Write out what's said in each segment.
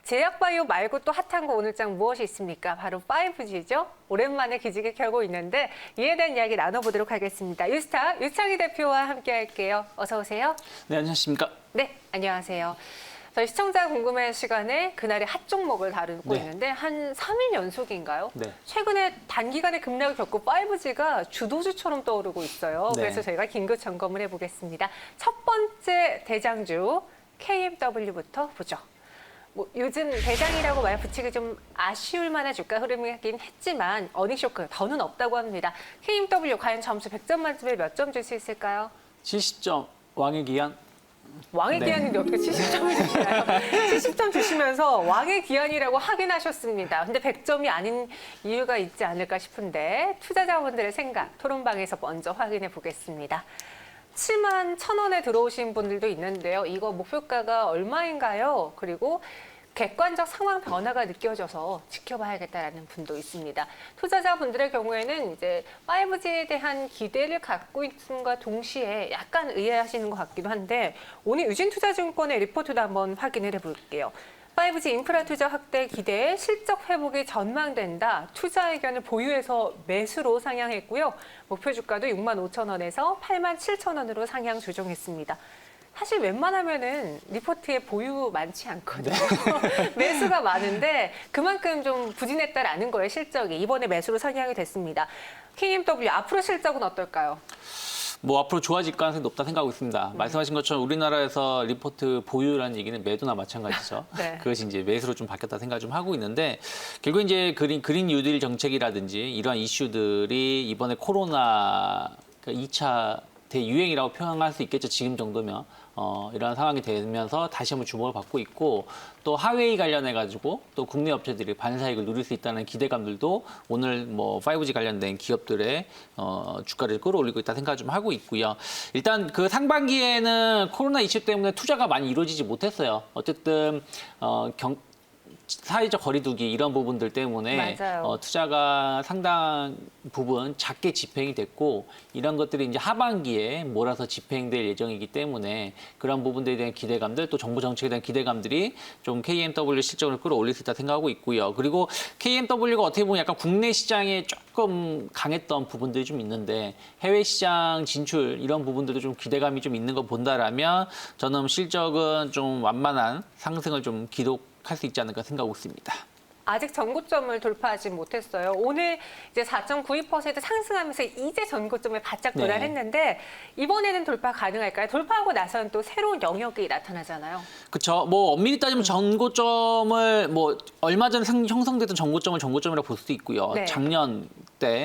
제약바이오 말고 또 핫한 거 오늘장 무엇이 있습니까? 바로 5G죠. 오랜만에 기지개 켜고 있는데 이에 대한 이야기 나눠보도록 하겠습니다. 유스타 유창희 대표와 함께할게요. 어서 오세요. 네, 안녕하십니까? 네, 안녕하세요. 저희 시청자 궁금해 시간에 그날의 핫 종목을 다루고 있는데 한 3일 연속인가요? 네. 최근에 단기간에 급락을 겪고 5G가 주도주처럼 떠오르고 있어요. 네. 그래서 저희가 긴급 점검을 해보겠습니다. 첫 번째 대장주 KMW부터 보죠. 뭐 요즘 대장이라고 말 붙이기 좀 아쉬울 만한 주가 흐름이긴 했지만 어닝 쇼크 더는 없다고 합니다. KMW 과연 점수 100점 만점에 몇 점 줄 수 있을까요? 70점 왕의 기한. 왕의 네. 기한인데 어떻게 70점을 주시나요? 70점 주시면서 왕의 기한이라고 하긴 하셨습니다. 근데 100점이 아닌 이유가 있지 않을까 싶은데 투자자분들의 생각 토론방에서 먼저 확인해 보겠습니다. 7만 1,000원에 들어오신 분들도 있는데요. 이거 목표가가 얼마인가요? 그리고 객관적 상황 변화가 느껴져서 지켜봐야겠다라는 분도 있습니다. 투자자분들의 경우에는 이제 5G에 대한 기대를 갖고 있음과 동시에 약간 의아해하시는 것 같기도 한데 오늘 유진투자증권의 리포트도 한번 확인을 해볼게요. 5G 인프라 투자 확대 기대에 실적 회복이 전망된다. 투자 의견을 보유해서 매수로 상향했고요. 목표 주가도 65,000원에서 87,000원으로 상향 조정했습니다. 사실 웬만하면은 리포트에 보유 많지 않거든요. 매수가 많은데 그만큼 좀 부진했다라는 거예요, 실적이. 이번에 매수로 상향이 됐습니다. KMW 앞으로 실적은 어떨까요? 뭐 앞으로 좋아질 가능성이 높다 생각하고 있습니다. 말씀하신 것처럼 우리나라에서 리포트 보유라는 얘기는 매도나 마찬가지죠. 네. 그것이 이제 매수로 좀 바뀌었다 생각을 좀 하고 있는데 결국 이제 그린 뉴딜 정책이라든지 이러한 이슈들이 이번에 코로나 2차 대유행이라고 표현할 수 있겠죠. 지금 정도면. 이런 상황이 되면서 다시 한번 주목을 받고 있고 또 하웨이 관련해 가지고 또 국내 업체들이 반사이익을 누릴 수 있다는 기대감들도 오늘 뭐 5G 관련된 기업들의 주가를 끌어올리고 있다 생각을 좀 하고 있고요. 일단 그 상반기에는 코로나 이슈 때문에 투자가 많이 이루어지지 못했어요. 어쨌든 사회적 거리두기 이런 부분들 때문에 투자가 상당 부분 작게 집행이 됐고 이런 것들이 이제 하반기에 몰아서 집행될 예정이기 때문에 그런 부분들에 대한 기대감들 또 정부 정책에 대한 기대감들이 좀 KMW 실적을 끌어올릴 수 있다 생각하고 있고요. 그리고 KMW가 어떻게 보면 약간 국내 시장에 조금 강했던 부분들이 좀 있는데 해외 시장 진출 이런 부분들도 좀 기대감이 좀 있는 거 본다라면 저는 실적은 좀 완만한 상승을 좀 기록할 수 있지 않을까 생각하고 있습니다. 아직 전고점을 돌파하지 못했어요. 오늘 이제 4.92% 상승하면서 이제 전고점에 바짝 도달했는데 이번에는 돌파 가능할까요? 돌파하고 나서는 또 새로운 영역이 나타나잖아요. 그렇죠. 뭐 엄밀히 따지면 전고점을 뭐 얼마 전에 형성됐던 전고점을 전고점이라고 볼 수도 있고요. 네.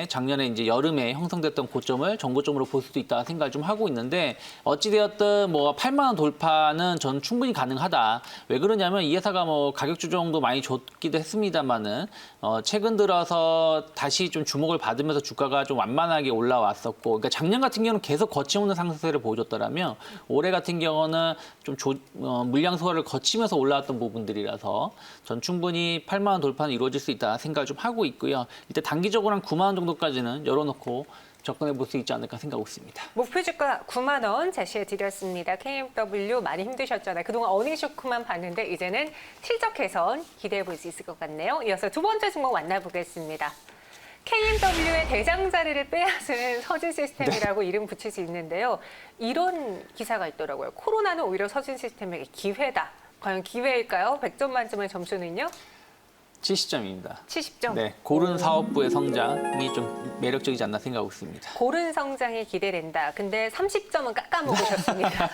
작년에 이제 여름에 형성됐던 고점을 전고점으로 볼 수도 있다 생각을 좀 하고 있는데 어찌되었든 뭐 8만 원 돌파는 전 충분히 가능하다. 왜 그러냐면 이 회사가 뭐 가격 조정도 많이 줬기도 했습니다만은 최근 들어서 다시 좀 주목을 받으면서 주가가 좀 완만하게 올라왔었고, 그러니까 작년 같은 경우는 계속 거침없는 상승세를 보여줬더라면 올해 같은 경우는 좀 물량 소화를 거치면서 올라왔던 부분들이라서 전 충분히 8만 원 돌파는 이루어질 수 있다 생각을 좀 하고 있고요. 일단 단기적으로 한 9만 원 정도까지는 열어놓고 접근해 볼 수 있지 않을까 생각하고 있습니다. 목표 주가 9만 원 제시해 드렸습니다. KMW 많이 힘드셨잖아요. 그동안 어닝 쇼크만 봤는데 이제는 실적 개선 기대해 볼 수 있을 것 같네요. 이어서 두 번째 종목 만나보겠습니다. KMW의 대장 자리를 빼앗은 서진 시스템이라고 이름 붙일 수 있는데요. 이런 기사가 있더라고요. 코로나는 오히려 서진 시스템에게 기회다. 과연 기회일까요? 100점 만점의 점수는요? 70점입니다. 70점. 네, 고른 사업부의 성장이 좀 매력적이지 않나 생각하고 있습니다. 고른 성장이 기대된다. 근데 30점은 깎아먹으셨습니다.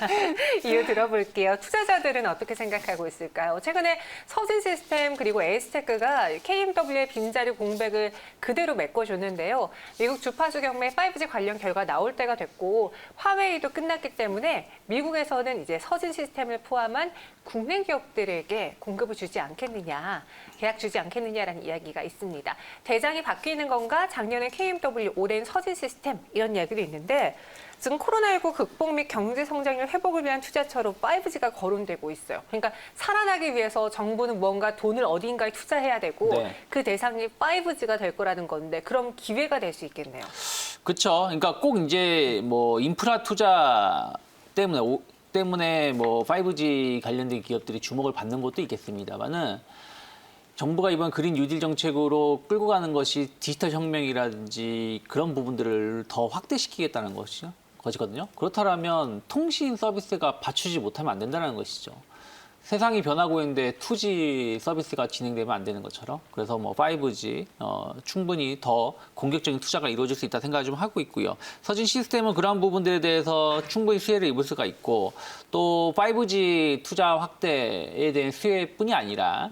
이유 들어볼게요. 투자자들은 어떻게 생각하고 있을까요? 최근에 서진 시스템 그리고 에이스테크가 KMW의 빈자리 공백을 그대로 메꿔줬는데요. 미국 주파수 경매 5G 관련 결과 나올 때가 됐고 화웨이도 끝났기 때문에 미국에서는 이제 서진 시스템을 포함한 국내 기업들에게 공급을 주지 않겠느냐, 계약 주지 않겠느냐라는 이야기가 있습니다. 대장이 바뀌는 건가? 작년에 KMW, 올해는 서진 시스템 이런 이야기도 있는데 지금 코로나19 극복 및 경제 성장률 회복을 위한 투자처로 5G가 거론되고 있어요. 그러니까 살아나기 위해서 정부는 뭔가 돈을 어딘가에 투자해야 되고 그 대상이 5G가 될 거라는 건데 그럼 기회가 될 수 있겠네요. 그렇죠. 그러니까 꼭 이제 뭐 인프라 투자 때문에 때문에 뭐 5G 관련된 기업들이 주목을 받는 것도 있겠습니다만은 정부가 이번 그린 뉴딜 정책으로 끌고 가는 것이 디지털 혁명이라든지 그런 부분들을 더 확대시키겠다는 것이거든요. 그렇다면 통신 서비스가 받쳐주지 못하면 안 된다는 것이죠. 세상이 변하고 있는데 2G 서비스가 진행되면 안 되는 것처럼 그래서 뭐 5G 충분히 더 공격적인 투자가 이루어질 수 있다 생각을 좀 하고 있고요. 서진 시스템은 그러한 부분들에 대해서 충분히 수혜를 입을 수가 있고 또 5G 투자 확대에 대한 수혜뿐이 아니라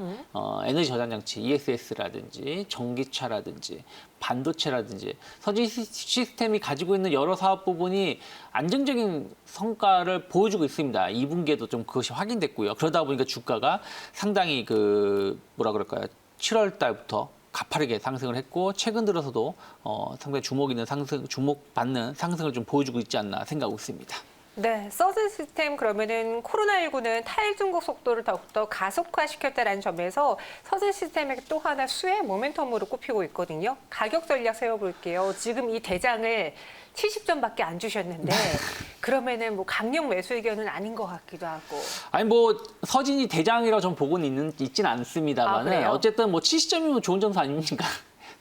에너지 저장 장치 ESS라든지 전기차라든지 반도체라든지 서진 시스템이 가지고 있는 여러 사업 부분이 안정적인 성과를 보여주고 있습니다. 2분기에도 좀 그것이 확인됐고요. 그러다 보니까 주가가 상당히 뭐라 그럴까요? 7월 달부터 가파르게 상승을 했고 최근 들어서도 상당히 주목받는 상승을 좀 보여주고 있지 않나 생각하고 있습니다. 네, 서진 시스템 그러면은 코로나19는 탈중국 속도를 더욱더 가속화시켰다는 점에서 서진 시스템의 또 하나 수혜 모멘텀으로 꼽히고 있거든요. 가격 전략 세워볼게요. 지금 이 대장을 70점밖에 안 주셨는데 그러면은 뭐 강력 매수 의견은 아닌 것 같기도 하고. 아니 뭐 서진이 대장이라고 전 보고는 있진 않습니다만은 그래요? 어쨌든 뭐 70점이면 좋은 점수 아닙니까?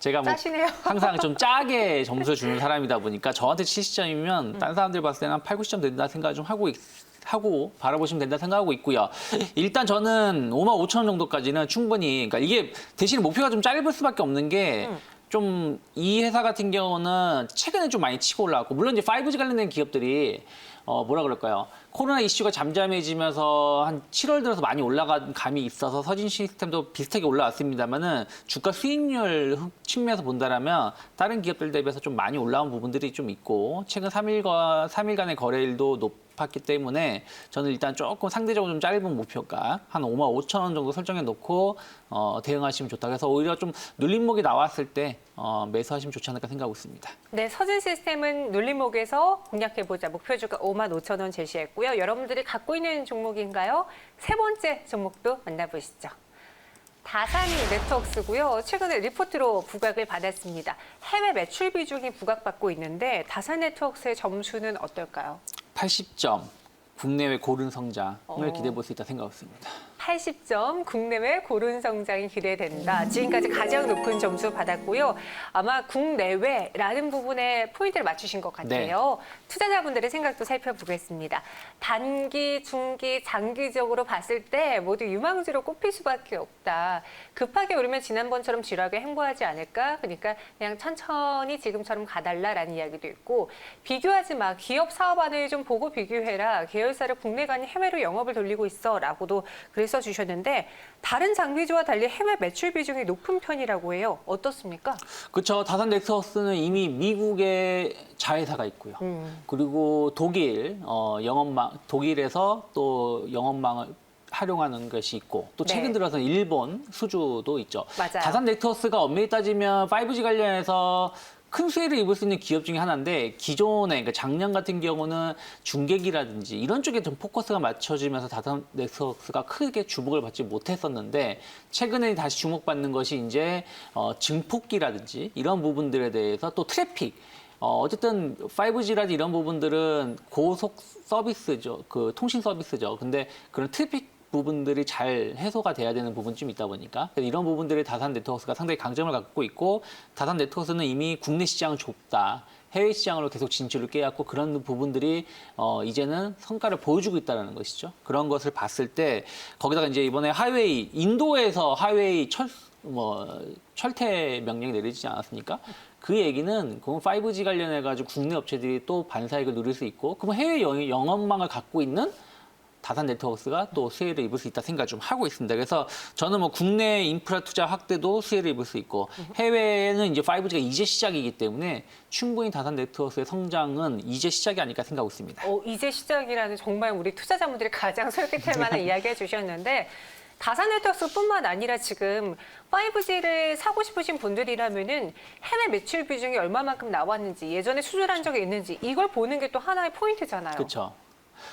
제가 뭐 짜시네요. 항상 좀 짜게 점수를 주는 사람이다 보니까 저한테 70점이면 다른 사람들 봤을 때는 한 8, 90점 된다 생각을 좀 하고 바라보시면 된다 생각하고 있고요. 일단 저는 55,000원 정도까지는 충분히 그러니까 이게 대신 목표가 좀 짧을 수밖에 없는 게 좀 이 회사 같은 경우는 최근에 좀 많이 치고 올라왔고 물론 이제 5G 관련된 기업들이 뭐라 그럴까요? 코로나 이슈가 잠잠해지면서 한 7월 들어서 많이 올라간 감이 있어서 서진 시스템도 비슷하게 올라왔습니다만은 주가 수익률 측면에서 본다라면 다른 기업들 대비해서 좀 많이 올라온 부분들이 좀 있고 최근 3일간의 거래일도 높았기 때문에 저는 일단 조금 상대적으로 좀 짧은 목표가 한 55,000원 정도 설정해 놓고 대응하시면 좋다. 그래서 오히려 좀 눌림목이 나왔을 때 매수하시면 좋지 않을까 생각하고 있습니다. 네, 서진 시스템은 눌림목에서 공략해보자. 목표주가 55,000원 제시했고요. 여러분들이 갖고 있는 종목인가요? 세 번째 종목도 만나보시죠. 다산 네트워크스고요. 최근에 리포트로 부각을 받았습니다. 해외 매출 비중이 부각받고 있는데 다산 네트워크스의 점수는 어떨까요? 80점. 국내외 고른 성장을 기대해 볼 수 있다 생각했습니다. 80점, 국내외 고른 성장이 기대된다. 지금까지 가장 높은 점수 받았고요. 아마 국내외라는 부분에 포인트를 맞추신 것 같아요. 네. 투자자분들의 생각도 살펴보겠습니다. 단기, 중기, 장기적으로 봤을 때 모두 유망주로 꼽힐 수밖에 없다. 급하게 오르면 지난번처럼 지루하게 행보하지 않을까? 그러니까 그냥 천천히 지금처럼 가달라라는 이야기도 있고 비교하지 마. 기업 사업안을 좀 보고 비교해라. 계열사를 국내가 아닌 해외로 영업을 돌리고 있어 라고도 그래서 주셨는데 다른 장비주와 달리 해외 매출 비중이 높은 편이라고 해요. 어떻습니까? 그렇죠. 다산 넥서스는 이미 미국에 자회사가 있고요. 그리고 독일 독일에서 또 영업망을 활용하는 것이 있고 또 최근 네. 들어서 일본 수주도 있죠. 맞아요. 다산 넥서스가 엄밀히 따지면 5G 관련해서 큰 수혜를 입을 수 있는 기업 중에 하나인데 기존에 그러니까 작년 같은 경우는 중계기라든지 이런 쪽에 좀 포커스가 맞춰지면서 다산 넥서스가 크게 주목을 받지 못했었는데 최근에 다시 주목받는 것이 이제 증폭기라든지 이런 부분들에 대해서 또 트래픽 어쨌든 5G라든지 이런 부분들은 고속 서비스죠. 통신 서비스죠. 근데 그런 트래픽 부분들이 잘 해소가 돼야 되는 부분이 좀 있다 보니까 이런 부분들이 다산 네트워크스가 상당히 강점을 갖고 있고 다산 네트워크스는 이미 국내 시장은 좁다. 해외 시장으로 계속 진출을 깨왔고 그런 부분들이 이제는 성과를 보여주고 있다는 것이죠. 그런 것을 봤을 때 거기다가 이제 이번에 하웨이 인도에서 하웨이 철퇴 명령이 내려지지 않았습니까? 그 얘기는 그럼 5G 관련해 가지고 국내 업체들이 또 반사익을 누릴 수 있고 그럼 해외 영업망을 갖고 있는 다산 네트워크스가 또 수혜를 입을 수 있다 생각 좀 하고 있습니다. 그래서 저는 뭐 국내 인프라 투자 확대도 수혜를 입을 수 있고 해외는 이제 5G가 이제 시작이기 때문에 충분히 다산 네트워크스의 성장은 이제 시작이 아닐까 생각하고 있습니다. 이제 시작이라는 정말 우리 투자자분들이 가장 솔깃할 만한 이야기해 주셨는데 다산 네트워크스뿐만 아니라 지금 5G를 사고 싶으신 분들이라면은 해외 매출 비중이 얼마만큼 나왔는지 예전에 수주한 적이 있는지 이걸 보는 게 또 하나의 포인트잖아요. 그렇죠.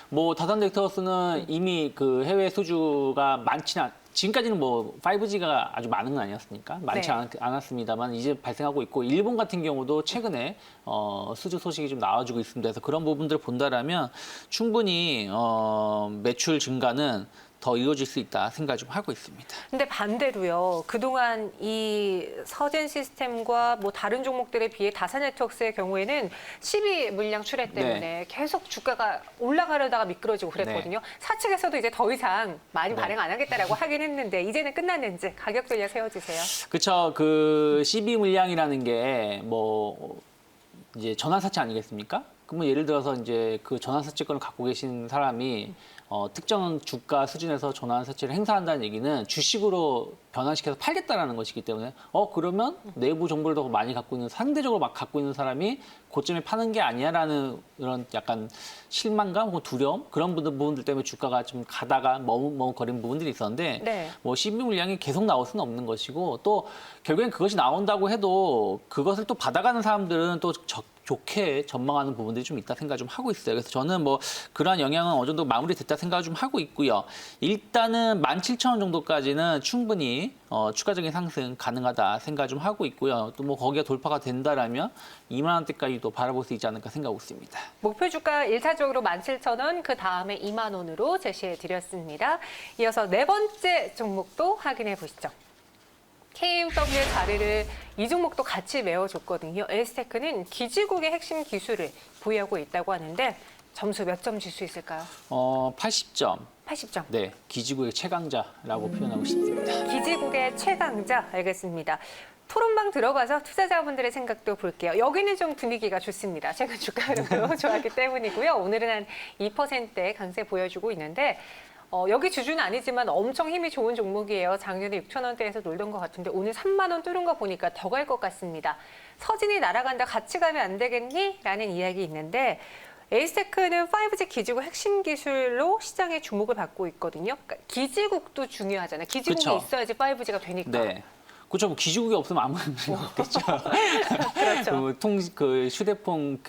뭐 다산 넥서스는 이미 그 해외 수주가 많지는 지금까지는 뭐 5G가 아주 많은 건 아니었으니까 많지 네. 않았습니다만 이제 발생하고 있고 일본 같은 경우도 최근에 수주 소식이 좀 나와주고 있습니다. 그래서 그런 부분들을 본다라면 충분히 매출 증가는 더 이루어질 수 있다 생각 좀 하고 있습니다. 근데 반대로요. 그동안 이 서진 시스템과 뭐 다른 종목들에 비해 다산 네트워크스의 경우에는 12 물량 출해 때문에 계속 주가가 올라가려다가 미끄러지고 그랬거든요. 사측에서도 이제 더 이상 많이 발행 안 하겠다라고 하긴 했는데 이제는 끝났는지 가격 전략 세워주세요. 그렇죠. 그 CB 물량이라는 게 뭐 이제 전환사채 아니겠습니까? 그러면 예를 들어서 이제 그 전환사채권을 갖고 계신 사람이 특정 주가 수준에서 전환사채를 행사한다는 얘기는 주식으로 변환시켜서 팔겠다라는 것이기 때문에 그러면 내부 정보를 더 많이 갖고 있는 상대적으로 막 갖고 있는 사람이 고점에 파는 게 아니야라는 이런 약간 실망감 혹은 두려움 그런 부분들 때문에 주가가 좀 가다가 머뭇머뭇거리는 부분들이 있었는데 네. 뭐 CB 물량이 계속 나올 수는 없는 것이고 또 결국엔 그것이 나온다고 해도 그것을 또 받아가는 사람들은 또 좋게 전망하는 부분들이 좀 있다 생각 좀 하고 있어요. 그래서 저는 뭐 그러한 영향은 어느 정도 마무리됐다 생각을 좀 하고 있고요. 일단은 17,000원 정도까지는 충분히 추가적인 상승 가능하다 생각 좀 하고 있고요. 또 뭐 거기가 돌파가 된다라면 2만 원대까지도 바라볼 수 있지 않을까 생각하고 있습니다. 목표 주가 1차적으로 17,000원, 그 다음에 2만 원으로 제시해 드렸습니다. 이어서 네 번째 종목도 확인해 보시죠. KMW의 자리를 이 종목도 같이 메워줬거든요. 에스테크는 기지국의 핵심 기술을 보유하고 있다고 하는데 점수 몇 점 줄 수 있을까요? 80점. 80점. 네, 기지국의 최강자라고 표현하고 싶습니다. 기지국의 최강자 알겠습니다. 토론방 들어가서 투자자분들의 생각도 볼게요. 여기는 좀 분위기가 좋습니다. 최근 주가 흐름도 좋았기 때문이고요. 오늘은 한 2%대 강세 보여주고 있는데 여기 주주는 아니지만 엄청 힘이 좋은 종목이에요. 작년에 6,000원대에서 놀던 것 같은데 오늘 3만 원 뚫은 거 보니까 더 갈 것 같습니다. 서진이 날아간다 같이 가면 안 되겠니? 라는 이야기 있는데 에이스테크는 5G 기지국 핵심 기술로 시장에 주목을 받고 있거든요. 그러니까 기지국도 중요하잖아요. 기지국이 그쵸. 있어야지 5G가 되니까. 네. 그렇죠. 뭐 기지국이 없으면 아무 의미가 없겠죠. 그렇죠. 그 휴대폰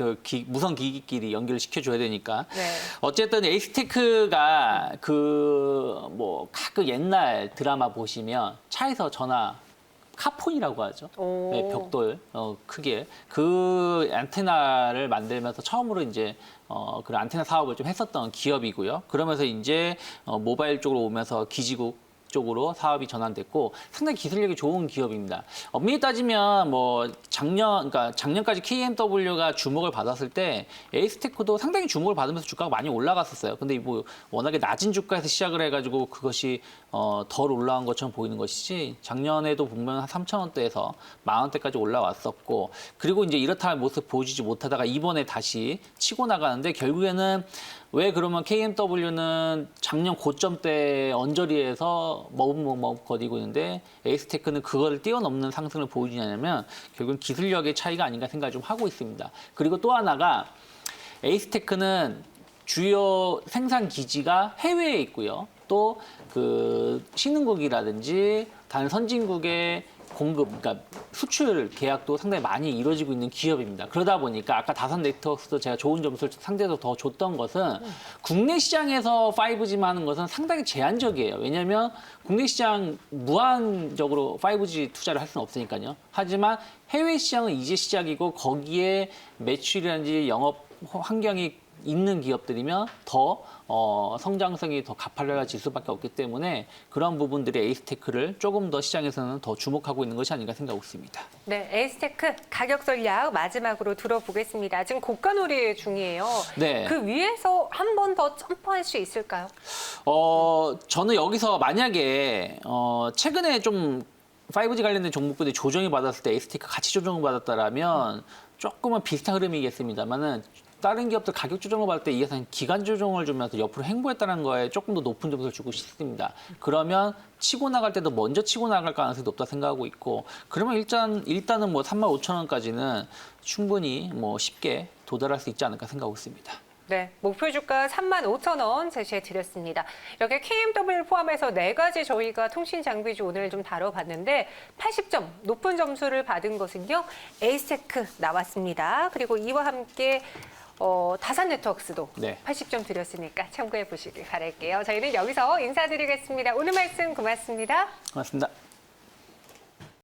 무선 기기끼리 연결을 시켜줘야 되니까. 네. 어쨌든 에이스테크가 가끔 옛날 드라마 보시면 차에서 전화 카폰이라고 하죠. 오. 네, 벽돌 크게 그 안테나를 만들면서 처음으로 이제 그런 안테나 사업을 좀 했었던 기업이고요. 그러면서 이제 모바일 쪽으로 오면서 기지국 쪽으로 사업이 전환됐고 상당히 기술력이 좋은 기업입니다. 엄밀히 따지면 뭐 작년까지 KMW가 주목을 받았을 때 에이스테크도 상당히 주목을 받으면서 주가가 많이 올라갔었어요. 근데 뭐 워낙에 낮은 주가에서 시작을 해가지고 그것이 덜 올라간 것처럼 보이는 것이지 작년에도 보면 한 3,000원대에서 10,000원대까지 올라왔었고 그리고 이제 이렇다 할 모습 보여주지 못하다가 이번에 다시 치고 나가는데 결국에는 왜 그러면 KMW는 작년 고점대 언저리에서 머뭇머뭇거리고 있는데 에이스테크는 그걸 뛰어넘는 상승을 보여주냐면 결국은 기술력의 차이가 아닌가 생각을 좀 하고 있습니다. 그리고 또 하나가 에이스테크는 주요 생산 기지가 해외에 있고요. 또 그 신흥국이라든지 다른 선진국의 공급, 그러니까 수출 계약도 상당히 많이 이루어지고 있는 기업입니다. 그러다 보니까 아까 다산 네트워크스도 제가 좋은 점수를 상대적으로 더 줬던 것은 국내 시장에서 5G만 하는 것은 상당히 제한적이에요. 왜냐하면 국내 시장 무한적으로 5G 투자를 할 수는 없으니까요. 하지만 해외 시장은 이제 시작이고 거기에 매출이라든지 영업 환경이 있는 기업들이면 더 성장성이 더 가팔라질 수밖에 없기 때문에 그런 부분들이 에이스테크를 조금 더 시장에서는 더 주목하고 있는 것이 아닌가 생각하고 있습니다. 네, 에이스테크 가격 전략 마지막으로 들어보겠습니다. 지금 고가놀이 중이에요. 네. 그 위에서 한 번 더 점프할 수 있을까요? 저는 여기서 만약에 최근에 좀 5G 관련된 종목들이 조정이 받았을 때 에이스테크 같이 조정을 받았다라면 조금은 비슷한 흐름이겠습니다만은 다른 기업들 가격 조정을 받을 때 이게 기간 조정을 주면서 옆으로 행보했다는 거에 조금 더 높은 점수를 주고 싶습니다. 그러면 치고 나갈 때도 먼저 치고 나갈 가능성이 높다 생각하고 있고 그러면 일단은 뭐 35,000원까지는 충분히 뭐 쉽게 도달할 수 있지 않을까 생각하고 있습니다. 네, 목표 주가 35,000원 제시해 드렸습니다. 이렇게 KMW 포함해서 네 가지 저희가 통신 장비주 오늘 좀 다뤄봤는데 80점 높은 점수를 받은 것은요 에이스테크 나왔습니다. 그리고 이와 함께 다산 네트워크스도 네. 80점 드렸으니까 참고해 보시길 바랄게요. 저희는 여기서 인사드리겠습니다. 오늘 말씀 고맙습니다. 고맙습니다.